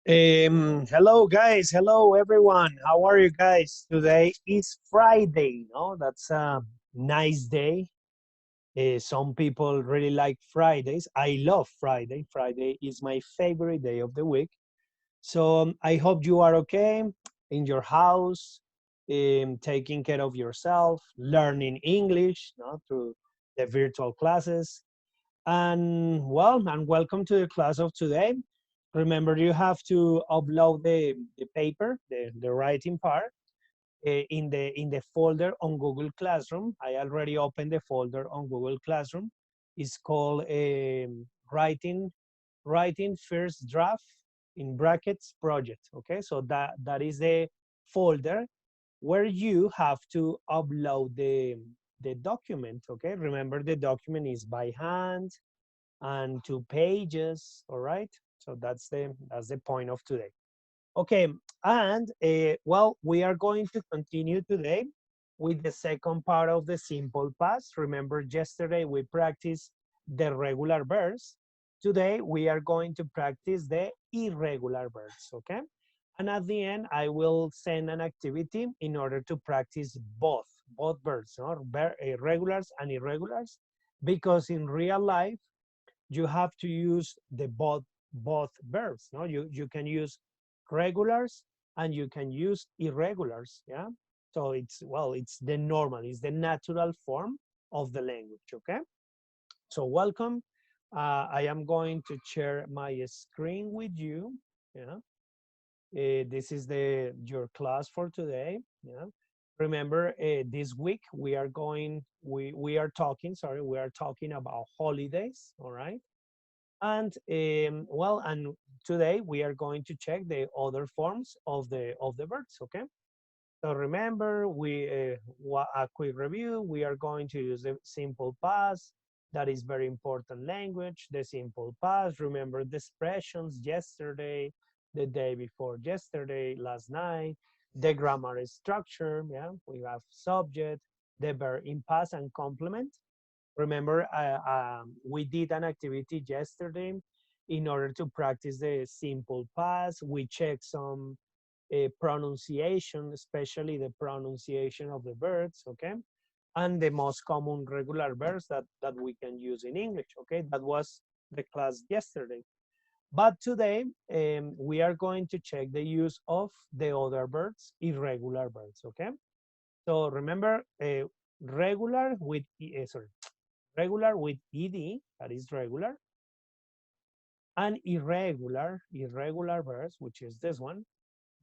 Hello guys, hello everyone. How are you guys? Today is Friday, no? That's a nice day. Some people really like Fridays. I love Friday. Friday is my favorite day of the week. So I hope you are okay in your house, taking care of yourself, learning English, no, through the virtual classes. And welcome to the class of today. Remember, you have to upload the paper, the writing part, in the folder on Google Classroom. I already opened the folder on Google Classroom. It's called writing first draft in brackets project. Okay, so that is the folder where you have to upload the document. Okay, remember the document is by hand and 2 pages. All right, so that's the point of today. Okay, and we are going to continue today with the second part of the simple past. Remember, yesterday we practiced the regular verbs. Today we are going to practice the irregular verbs. Okay, and at the end I will send an activity in order to practice both verbs, or regulars and irregulars, because in real life you have to use the both verbs. No, you can use regulars and you can use irregulars. Yeah, so it's the normal, it's the natural form of the language. Okay, so welcome. I am going to share my screen with you. Yeah, this is the your class for today. Yeah, remember, this week we are talking, sorry, we are talking about holidays. All right, and today we are going to check the other forms of the verbs. Okay, so remember, a quick review. We are going to use the simple past. That is very important language. The simple past. Remember the expressions: yesterday, the day before yesterday, last night. The grammar structure. Yeah, we have subject, the verb in past and complement. Remember, we did an activity yesterday in order to practice the simple past. We checked some pronunciation, especially the pronunciation of the verbs, okay? And the most common regular verbs that we can use in English, okay? That was the class yesterday. But today, we are going to check the use of the other verbs, irregular verbs, okay? So remember, regular with, regular with ed, that is regular, and irregular verbs, which is this one,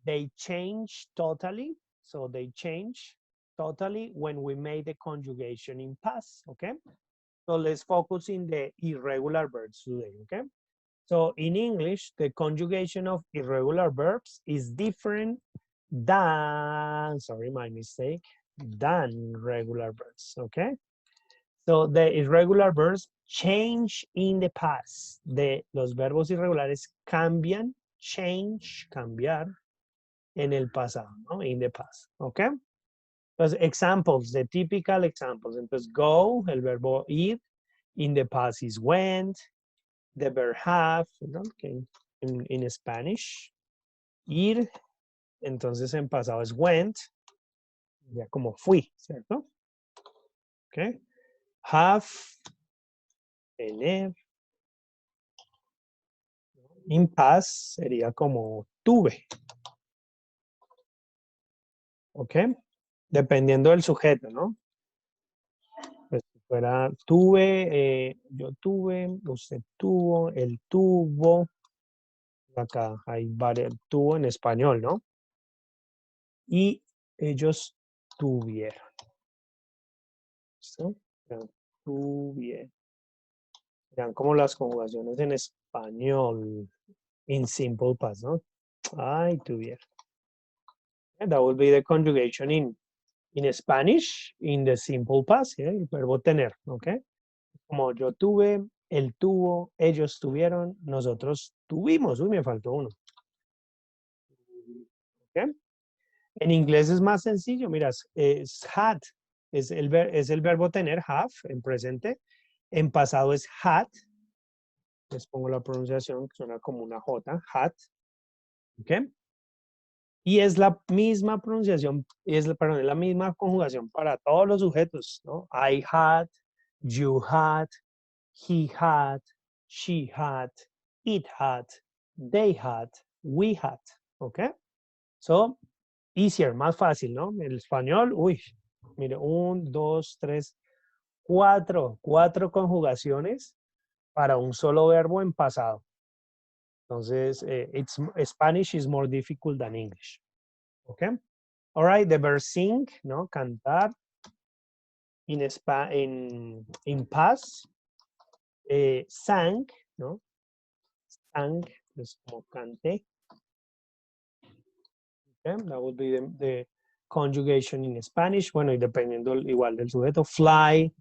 they change totally. So they change totally when we make the conjugation in past. Okay, so let's focus in the irregular verbs today. Okay, so in English, the conjugation of irregular verbs is different than, sorry, my mistake, than regular verbs. Okay, so the irregular verbs change in the past. Los verbos irregulares cambian, change, cambiar en el pasado, ¿no? In the past. ¿Ok? Entonces, examples, the typical examples. Entonces, go, el verbo ir. In the past is went. The verb have, ¿no? Okay. In Spanish. Ir, entonces en pasado es went. Ya como fui, ¿cierto? Ok. Have, tener. In past sería como tuve. ¿Ok? Dependiendo del sujeto, ¿no? Pues si fuera tuve, yo tuve, usted tuvo, él tuvo. Acá hay varios, tuvo en español, ¿no? Y ellos tuvieron. ¿Listo? Tuvieron. Vean como las conjugaciones en español, in simple past, ¿no? Ay, tuvieron. And that would be the conjugation in Spanish, in the simple past, ¿sí? El verbo tener, ¿ok? Como yo tuve, él tuvo, ellos tuvieron, nosotros tuvimos. Uy, me faltó uno. ¿Ok? En inglés es más sencillo, mira, es had, es el verbo tener, have, en presente. En pasado es had. Les pongo la pronunciación, que suena como una J, had. ¿Ok? Y es la misma pronunciación, perdón, es la misma conjugación para todos los sujetos, ¿no? I had, you had, he had, she had, it had, they had, we had, ¿ok? So, easier, más fácil, ¿no? El español, uy, mire, 1, 2, 3, 4 conjugaciones para un solo verbo en pasado. Entonces, Spanish is more difficult than English. ¿Ok? All right, the verb sing, ¿no? Cantar. In past, sang, ¿no? Sang, es como canté. Okay? That would be the conjugation in Spanish. Bueno, y dependiendo igual del sujeto. Fly,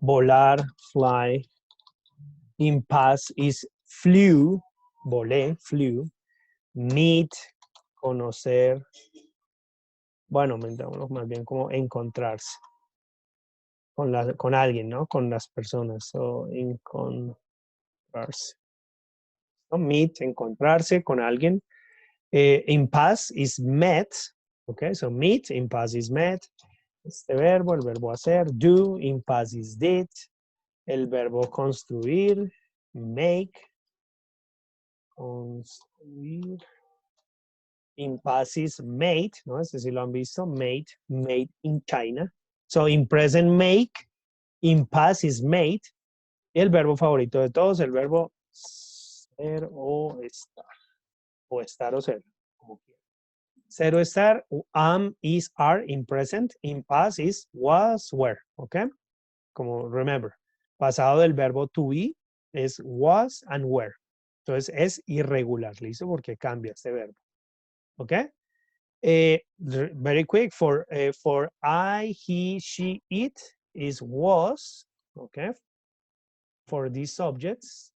volar, fly. In past is flew, volé, flew. Meet, conocer. Bueno, mentámoslo más bien como encontrarse con alguien, ¿no? Con las personas. So, encontrarse. ¿No? Meet, encontrarse con alguien. In past is met. Okay, so meet, in past is met. Este verbo, el verbo hacer. Do, in past is did. El verbo construir. Make. Construir. In past is made, ¿no? Este sí lo han visto. Made in China. So in present make. In past is made. Y el verbo favorito de todos, el verbo ser o estar. O estar o ser, como quieran. Ser o estar, am, is, are in present. In past is was, were. ¿Ok? Como remember. Pasado del verbo to be es was and were. Entonces es irregular, ¿listo? Porque cambia este verbo. ¿Ok? Very quick, for I, he, she, it is was. ¿Ok? For these subjects,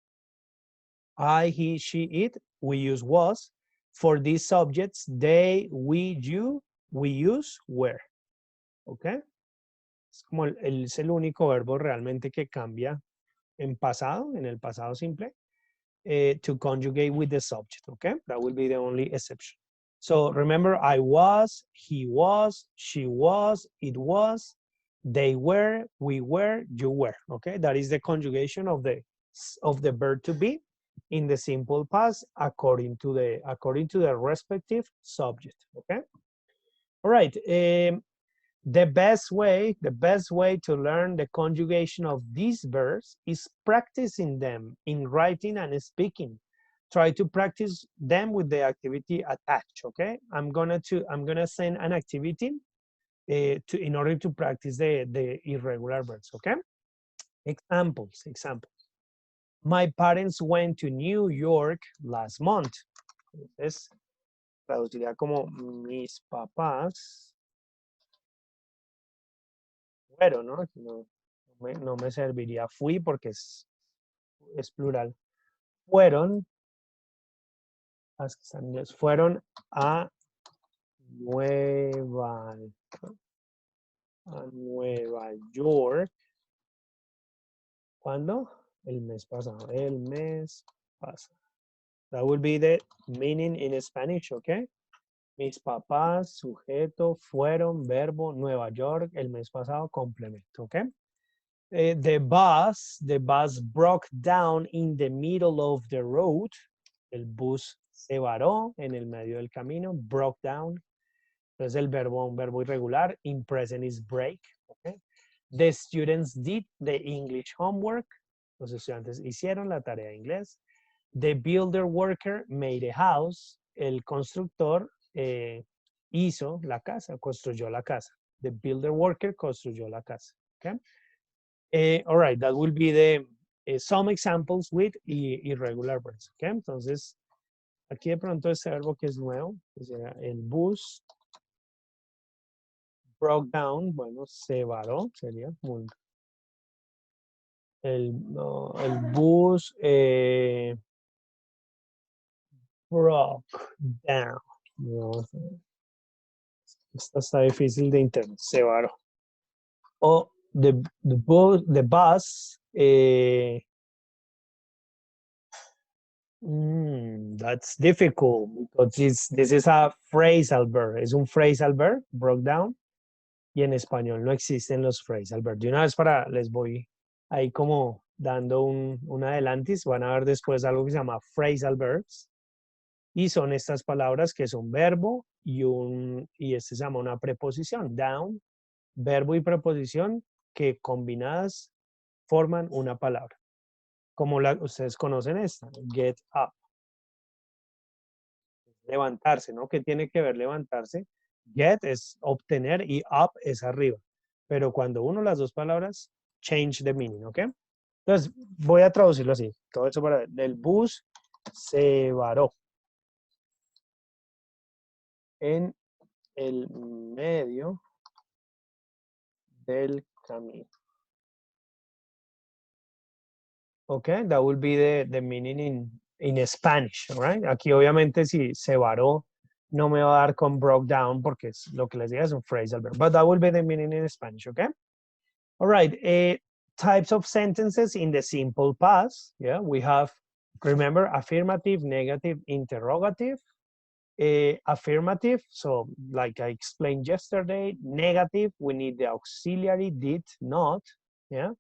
I, he, she, it, we use was. For these subjects, they, we, you, we use were. ¿Ok? Es como es el único verbo realmente que cambia en pasado, en el pasado simple, to conjugate with the subject. ¿Ok? That will be the only exception. So remember, I was, he was, she was, it was, they were, we were, you were. Okay? That is the conjugation of the verb to be in the simple past according to the respective subject. Okay. All right. The best way to learn the conjugation of these verbs is practicing them in writing and speaking. Try to practice them with the activity attached. Okay. I'm gonna send an activity in order to practice the irregular verbs. Okay. Examples. My parents went to New York last month. Entonces, traduciría como mis papás fueron, ¿no? No me serviría fui porque es plural. Fueron a Nueva York. ¿Cuándo? El mes pasado. El mes pasado. That would be the meaning in Spanish, okay? Mis papás, sujeto, fueron, verbo, Nueva York, el mes pasado, complemento, okay? The bus broke down in the middle of the road. El bus se varó en el medio del camino, broke down. Entonces el verbo, un verbo irregular, in present is break, okay? The students did the English homework. Los estudiantes hicieron la tarea de inglés. The builder worker made a house. El constructor hizo la casa, construyó la casa. The builder worker construyó la casa. Okay? All right, that will be the some examples with irregular verbs. Okay? Entonces, aquí de pronto este verbo que es nuevo, que será el bus broke down, bueno, se varó, sería el bus broke down. No, esta está difícil de entender, se varó. O the bus That's difficult because this is a phrasal verb. Es un phrasal verb, broke down. Y en español no existen los phrasal verbs. De una vez les voy ahí como dando un adelantis. Van a ver después algo que se llama phrasal verbs. Y son estas palabras que son verbo y este se llama una preposición. Down, verbo y preposición que combinadas forman una palabra. Como ustedes conocen esta, get up. Levantarse, ¿no? ¿Qué tiene que ver levantarse? Get es obtener y up es arriba. Pero cuando uno las dos palabras, change the meaning, ¿ok? Entonces, voy a traducirlo así. Todo eso para ver. El bus se varó en el medio del camino. Okay, that will be the meaning in Spanish, right? Aquí obviamente si se varó no me va a dar con broke down porque es lo que les digo es un phrasal verb, but that will be the meaning in Spanish, okay? All right, types of sentences in the simple past, yeah, we have, remember, affirmative, negative, interrogative, affirmative, so like I explained yesterday, negative, we need the auxiliary did not, yeah.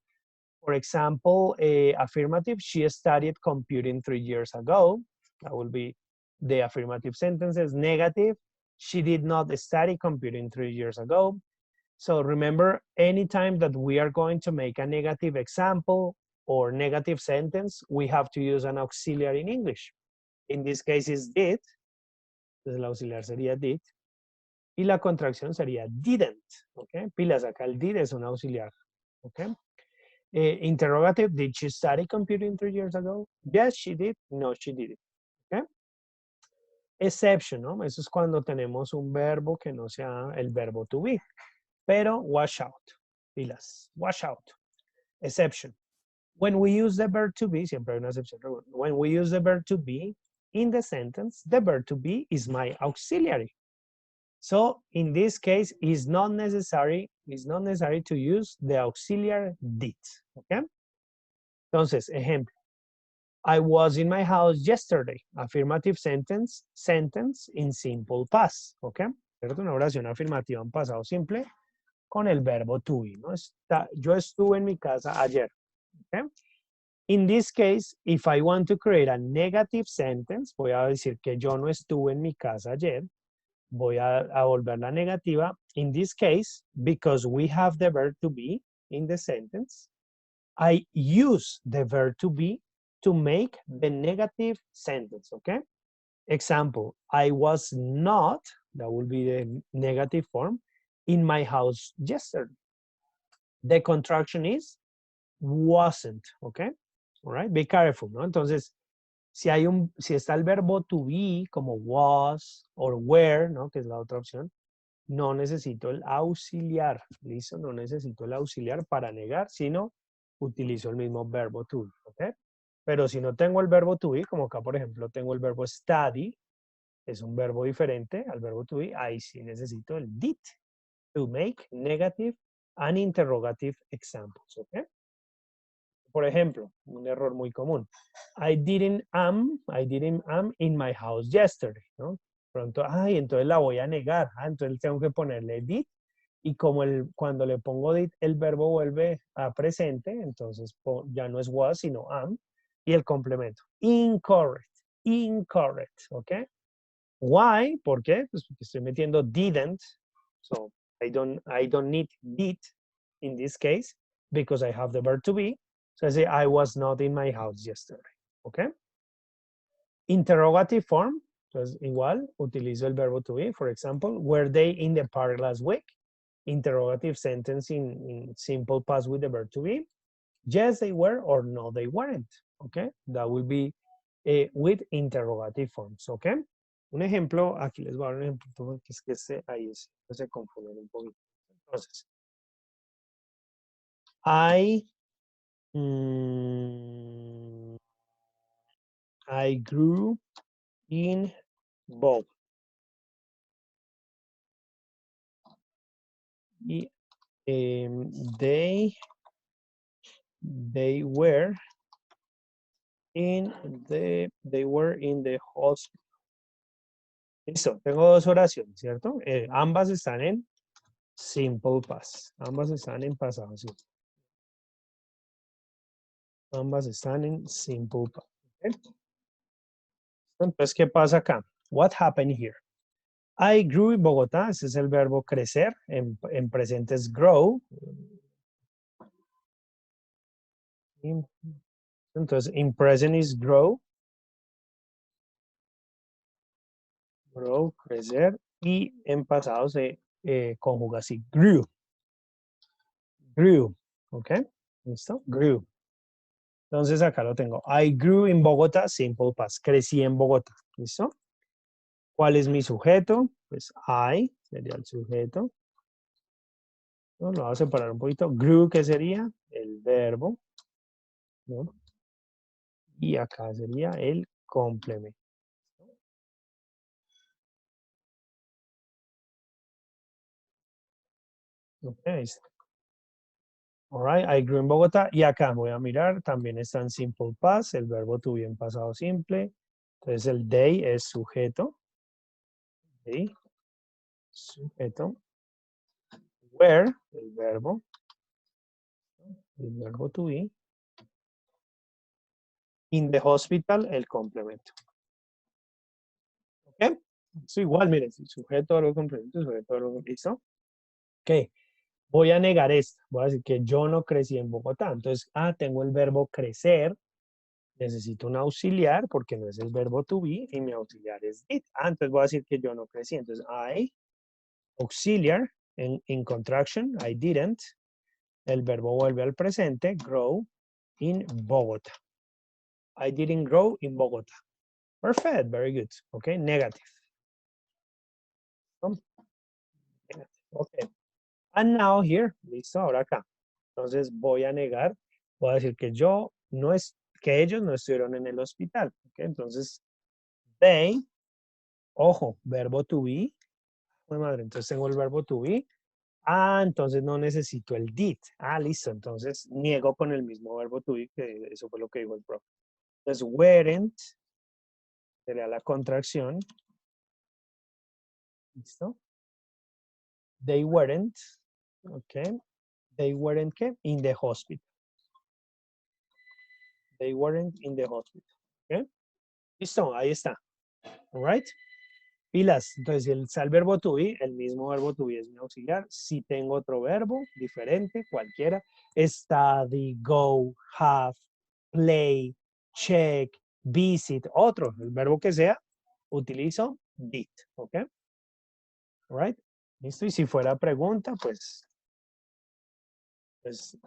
For example, affirmative, she studied computing 3 years ago. That will be the affirmative sentences. Negative, she did not study computing 3 years ago. So remember, anytime that we are going to make a negative example or negative sentence, we have to use an auxiliary in English. In this case is did. Entonces el auxiliar sería did. Y la contracción sería didn't. ¿Ok? Pilas, acá el did es un auxiliar. ¿Ok? Interrogative, did she study computing 3 years ago? Yes, she did. No, she didn't. Okay. Exception, ¿no? Eso es cuando tenemos un verbo que no sea el verbo to be. Pero wash out. Pilas. Wash out. Exception. When we use the verb to be, siempre hay una excepción. When we use the verb to be in the sentence, the verb to be is my auxiliary. So in this case, it's not necessary to use the auxiliary did. Okay. Entonces, ejemplo. I was in my house yesterday. Affirmative sentence in simple past. ¿Ok? ¿Cierto? Una oración afirmativa en pasado simple con el verbo to be. ¿No? Yo estuve en mi casa ayer. ¿Ok? In this case, if I want to create a negative sentence, voy a decir que yo no estuve en mi casa ayer. Voy a volver la negativa. In this case, because we have the verb to be in the sentence, I use the verb to be to make the negative sentence, okay? Example, I was not, that will be the negative form, in my house yesterday. The contraction is wasn't, okay? All right, be careful, ¿no? Entonces, si está el verbo to be como was or were, ¿no? Que es la otra opción, no necesito el auxiliar, ¿listo? No necesito el auxiliar para negar, sino utilizo el mismo verbo to be, ¿ok? Pero si no tengo el verbo to be, como acá por ejemplo tengo el verbo study, es un verbo diferente al verbo to be, ahí sí necesito el did to make negative and interrogative examples, ¿ok? Por ejemplo, un error muy común. I didn't am in my house yesterday, ¿no? Pronto, ay, entonces la voy a negar, entonces tengo que ponerle did y como cuando le pongo did, el verbo vuelve a presente, entonces ya no es was, sino am, y el complemento. Incorrect, ¿ok? Why? ¿Por qué? Pues porque estoy metiendo didn't, so I don't need did in this case, because I have the verb to be, so I say I was not in my house yesterday, ¿ok? Interrogative form, pues igual, utilizo el verbo to be, for example, were they in the park last week? Interrogative sentence in simple past with the verb to be. Yes, they were, or no, they weren't. Okay, that will be with interrogative forms. Okay, un ejemplo, aquí les voy a dar un ejemplo porque es que ahí se confunden un poquito. Entonces, I grew in Bob. Y, they were they were in the hospital. Listo, tengo dos oraciones, ¿cierto? Ambas están en simple past. Ambas están en pasado simple. Ambas están en simple past. ¿Okay? Entonces, ¿qué pasa acá? What happened here? I grew in Bogotá. Ese es el verbo crecer. En presente es grow. Entonces, in present is grow. Grow, crecer. Y en pasado se conjuga así. Grew. Grew. ¿Ok? ¿Listo? Grew. Entonces acá lo tengo. I grew in Bogotá, simple past. Crecí en Bogotá. ¿Listo? ¿Cuál es mi sujeto? Pues I sería el sujeto. ¿No? Lo voy a separar un poquito. Grew, ¿qué sería? El verbo. ¿No? Y acá sería el complemento. Ok, ahí está. All right, I grew in Bogotá. Y acá voy a mirar, también está en simple past, el verbo to be en pasado simple. Entonces el they es sujeto. They, sujeto. Where, el verbo to be. In the hospital, el complemento. ¿Ok? Es igual, miren, sujeto, verbo, complemento, sujeto, verbo, ¿listo? Ok, voy a negar esto. Voy a decir que yo no crecí en Bogotá. Entonces, tengo el verbo crecer. Necesito un auxiliar porque no es el verbo to be y mi auxiliar es did. Entonces voy a decir que yo no crecí. Entonces, I, auxiliar, in contraction, I didn't. El verbo vuelve al presente, grow in Bogotá. I didn't grow in Bogotá. Perfect, very good. Okay, negative. Okay. And now here, listo, ahora acá. Entonces voy a negar, voy a decir que yo no es, que ellos no estuvieron en el hospital. Okay, entonces, they, ojo, verbo to be. Muy madre, entonces tengo el verbo to be. Entonces no necesito el did. Listo, entonces niego con el mismo verbo to be, que eso fue lo que dijo el profe. Entonces, weren't sería la contracción. ¿Listo? They weren't, ok. They weren't ¿qué? In the hospital. They weren't in the hospital. ¿Ok? Listo, ahí está. All right. Pilas. Entonces, si está el verbo to be, el mismo verbo to be es mi auxiliar. Si tengo otro verbo diferente, cualquiera, study, go, have, play, check, visit, otro, el verbo que sea, utilizo did. ¿Ok? All right. Listo. Y si fuera pregunta, pues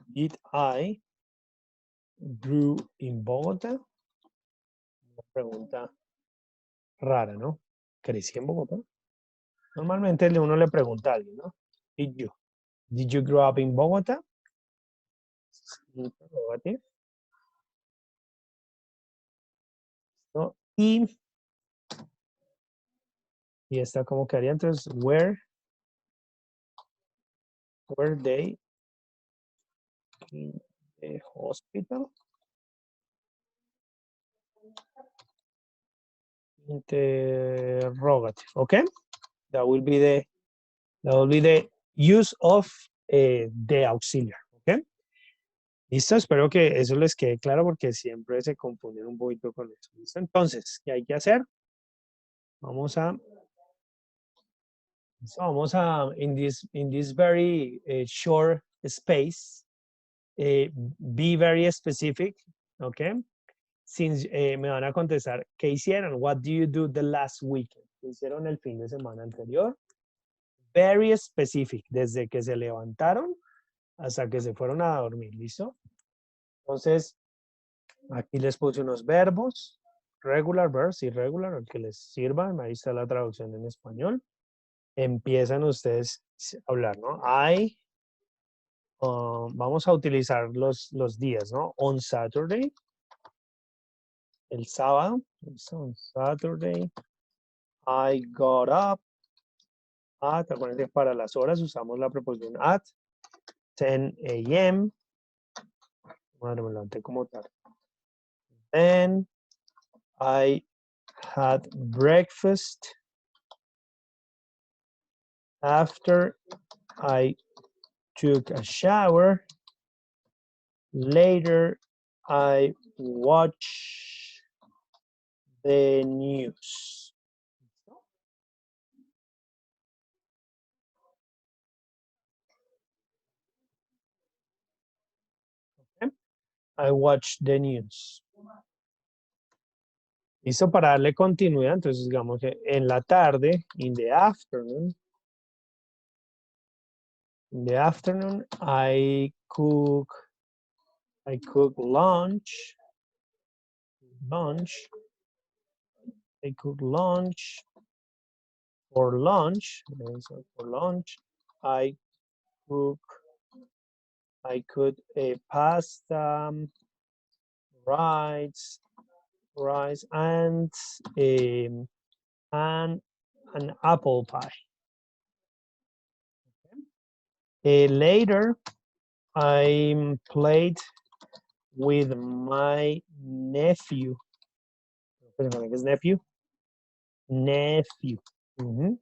did I grew in Bogotá? Una pregunta rara, ¿no? ¿Crecí en Bogotá? Normalmente uno le pregunta a alguien, ¿no? Did you grow up in Bogotá? Interrogative, ¿no? Y esta como que haría entonces, were they in the hospital? Interrogative, okay? That will be the use of the auxiliar, okay? Listo, espero que eso les quede claro porque siempre se confunden un poquito con eso. ¿Listo? Entonces, ¿qué hay que hacer? Vamos a, in this very short space, be very specific, okay? Since me van a contestar, ¿qué hicieron? What do you do the last weekend? ¿Qué hicieron el fin de semana anterior? Very specific, desde que se levantaron hasta que se fueron a dormir, ¿listo? Entonces, aquí les puse unos verbos, regular verbs, irregular, el que les sirva, ahí está la traducción en español. Empiezan ustedes a hablar, ¿no? Vamos a utilizar los días, ¿no? On Saturday, el sábado, on Saturday, I got up at, acuérdense, para las horas usamos la preposición at, 10 a.m. Madre, me levanté como tarde. Then I had breakfast. After I took a shower. Later I watched the news. Okay. I watched the news. Listo, para darle continuidad, entonces digamos que en la tarde, in the afternoon, I cook lunch. I cook lunch. For lunch, I cook I could a pasta, rice, and an apple pie. Later, I played with my nephew. Nephew. Mhm.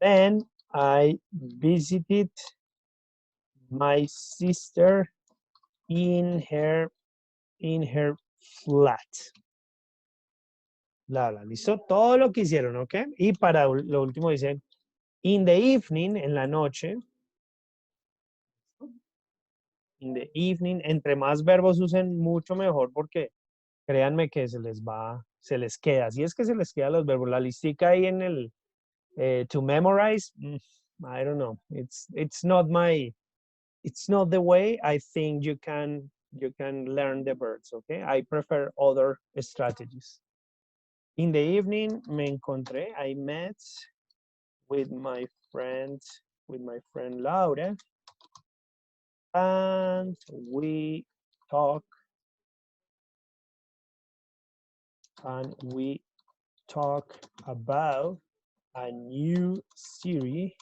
Then I visited my sister in her flat. ¿Listo? Todo lo que hicieron, ¿ok? Y para lo último dicen, in the evening, en la noche. In the evening, entre más verbos usen, mucho mejor, porque créanme que se les queda. Si es que se les quedan los verbos, la listica ahí en el to memorize, I don't know. It's not the way I think you can learn the verbs, okay? I prefer other strategies. In the evening, I met with my friend Laura, and we talk about a new series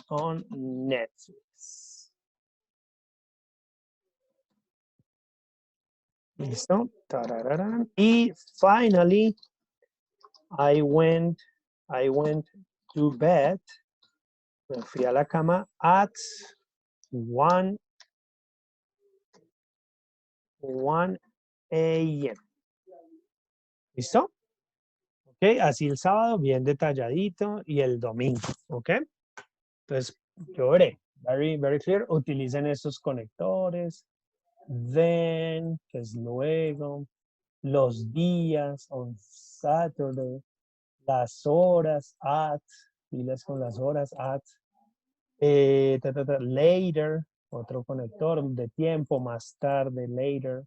on Netflix. Listo. Tarararán. Y finally, I went to bed. Me fui a la cama at 1 a.m. ¿Listo? Ok, así el sábado, bien detalladito, y el domingo, ¿ok? Entonces, yo veré, very, very clear, utilicen estos conectores, then, que es luego, los días, on Saturday, las horas, at, pilas con las horas, at, later, otro conector de tiempo, más tarde, later,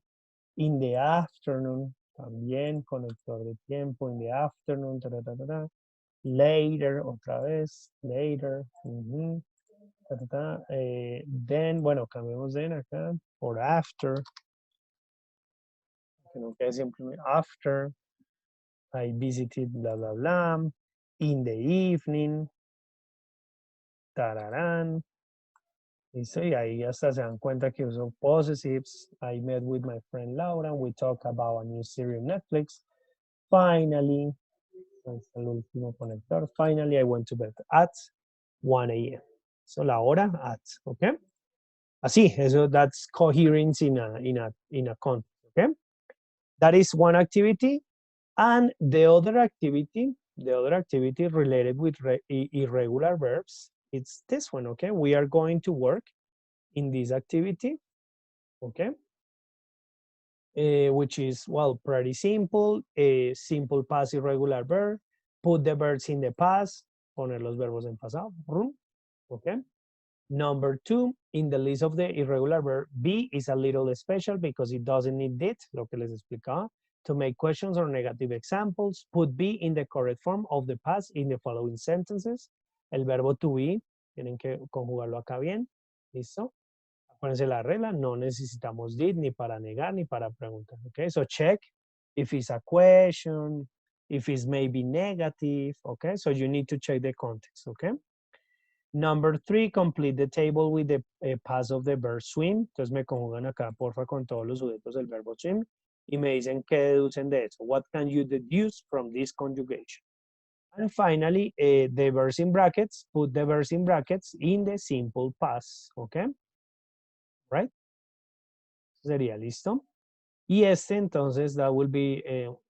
in the afternoon, también conector de tiempo, in the afternoon, later, otra vez, later, then, bueno, cambiamos de acá, por after, que no quede siempre after, I visited, bla, bla, bla, in the evening, tararán, listo, y ahí hasta se dan cuenta que uso possessives. I met with my friend Laura, we talk about a new series on Netflix. Finally, el último conector. Finally, I went to bed at 1 a.m. So la hora at, okay? Así, eso, that's coherence in a context, okay? That is one activity. And the other activity related with irregular verbs, it's this one, okay? We are going to work in this activity, okay? Which is, well, pretty simple. A simple past irregular verb. Put the verbs in the past. Poner los verbos en pasado. Okay. Number 2, in the list of the irregular verb, be is a little special because it doesn't need it, lo que les explicaba. To make questions or negative examples, put be in the correct form of the past in the following sentences. El verbo to be, tienen que conjugarlo acá bien. ¿Listo? Acuérdense la regla, no necesitamos did ni para negar ni para preguntar. Okay, so check if it's a question, if it's maybe negative. Okay, so you need to check the context. Okay, Number 3, complete the table with the past of the verb swim. Entonces me conjugan acá, porfa, con todos los sujetos del verbo swim. Y me dicen qué deducen de eso. What can you deduce from this conjugation? And finally, the verbs in brackets, put the verbs in brackets in the simple past, okay? Right? Sería listo. Y este, entonces, that will be,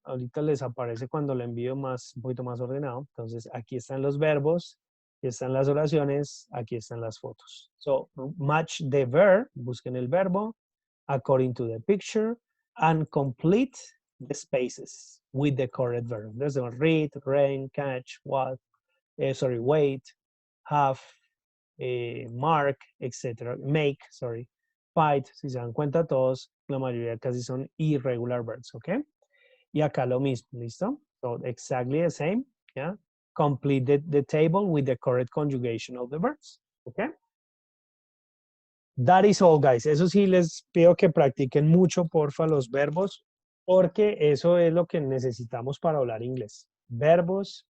ahorita les aparece cuando lo envío más, un poquito más ordenado. Entonces, aquí están los verbos, aquí están las oraciones, aquí están las fotos. So, match the verb, busquen el verbo, according to the picture, and complete the spaces with the correct verb. There's a read, rain, catch, what, wait, have, mark, etc. Make, sorry. Fight, si se dan cuenta todos, la mayoría casi son irregular verbs, ¿ok? Y acá lo mismo, ¿listo? So exactly the same, yeah? Complete the table with the correct conjugation of the verbs, ¿ok? That is all, guys. Eso sí, les pido que practiquen mucho, porfa, los verbos, porque eso es lo que necesitamos para hablar inglés. Verbos,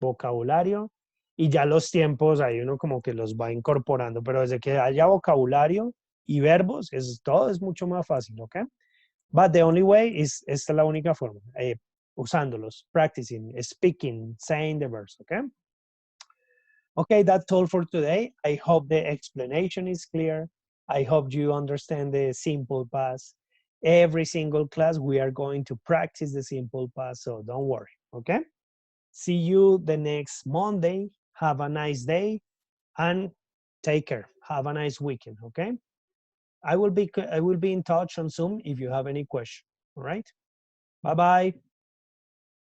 vocabulario, y ya los tiempos ahí uno como que los va incorporando, pero desde que haya vocabulario y verbos, todo es mucho más fácil, ¿ok? But the only way is, esta es la única forma, usándolos, practicing, speaking, saying the verbs, ¿ok? Okay, that's all for today. I hope the explanation is clear. I hope you understand the simple past. Every single class, we are going to practice the simple past, so don't worry, okay? See you the next Monday. Have a nice day and take care. Have a nice weekend, okay? I will be in touch on Zoom if you have any question, all right? Bye-bye.